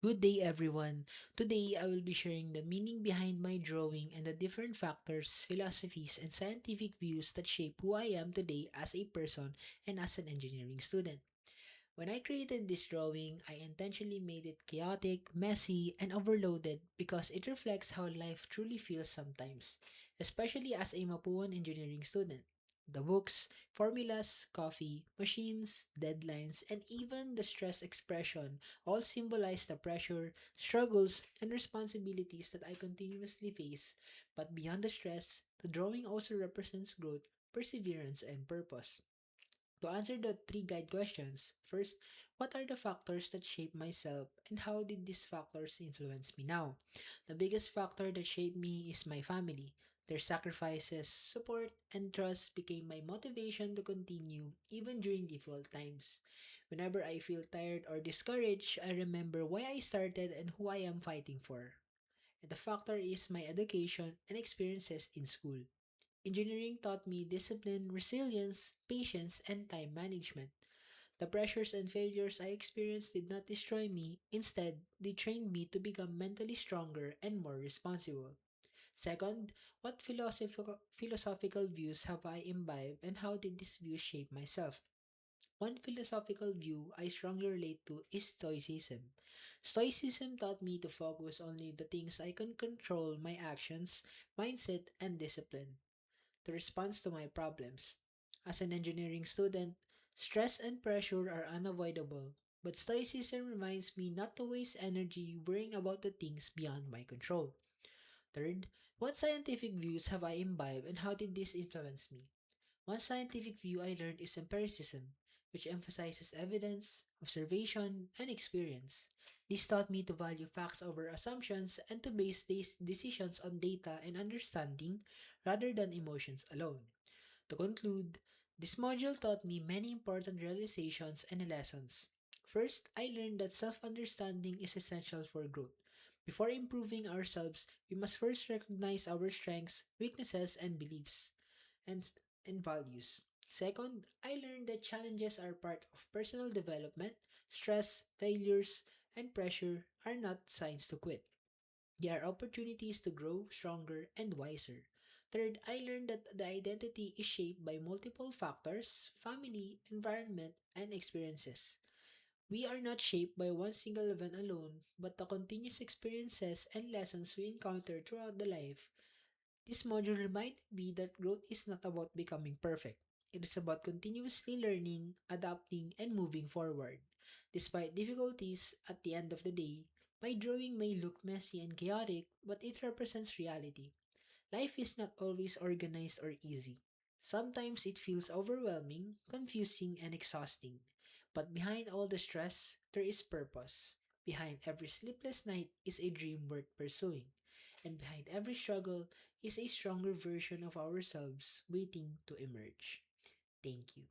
Good day, everyone. Today, I will be sharing the meaning behind my drawing and the different factors, philosophies, and scientific views that shape who I am today as a person and as an engineering student. When I created this drawing, I intentionally made it chaotic, messy, and overloaded because it reflects how life truly feels sometimes, especially as a Mapuan engineering student. The books, formulas, coffee, machines, deadlines, and even the stress expression all symbolize the pressure, struggles, and responsibilities that I continuously face. But beyond the stress, the drawing also represents growth, perseverance, and purpose. To answer the three guide questions, first, what are the factors that shape myself and how did these factors influence me now? The biggest factor that shaped me is my family. Their sacrifices, support, and trust became my motivation to continue even during difficult times. Whenever I feel tired or discouraged, I remember why I started and who I am fighting for. And the factor is my education and experiences in school. Engineering taught me discipline, resilience, patience, and time management. The pressures and failures I experienced did not destroy me. Instead, they trained me to become mentally stronger and more responsible. Second, what philosophical views have I imbibed and how did these views shape myself? One philosophical view I strongly relate to is Stoicism. Stoicism taught me to focus only the things I can control: my actions, mindset, and discipline the response to my problems. As an engineering student, stress and pressure are unavoidable, but Stoicism reminds me not to waste energy worrying about the things beyond my control. Third, what scientific views have I imbibed and how did this influence me? One scientific view I learned is empiricism, which emphasizes evidence, observation, and experience. This taught me to value facts over assumptions and to base these decisions on data and understanding rather than emotions alone. To conclude, this module taught me many important realizations and lessons. First, I learned that self understanding is essential for growth. Before improving ourselves, we must first recognize our strengths, weaknesses, and beliefs and, and values. Second, I learned that challenges are part of personal development. Stress, failures, and pressure are not signs to quit. They are opportunities to grow stronger and wiser. Third, I learned that the identity is shaped by multiple factors: family, environment, and experiences. We are not shaped by one single event alone, but the continuous experiences and lessons we encounter throughout the life. This module reminded me that growth is not about becoming perfect. It is about continuously learning, adapting, and moving forward. Despite difficulties, at the end of the day, my drawing may look messy and chaotic, but it represents reality. Life is not always organized or easy. Sometimes it feels overwhelming, confusing, and exhausting. But behind all the stress, there is purpose. Behind every sleepless night is a dream worth pursuing. And behind every struggle is a stronger version of ourselves waiting to emerge. Thank you.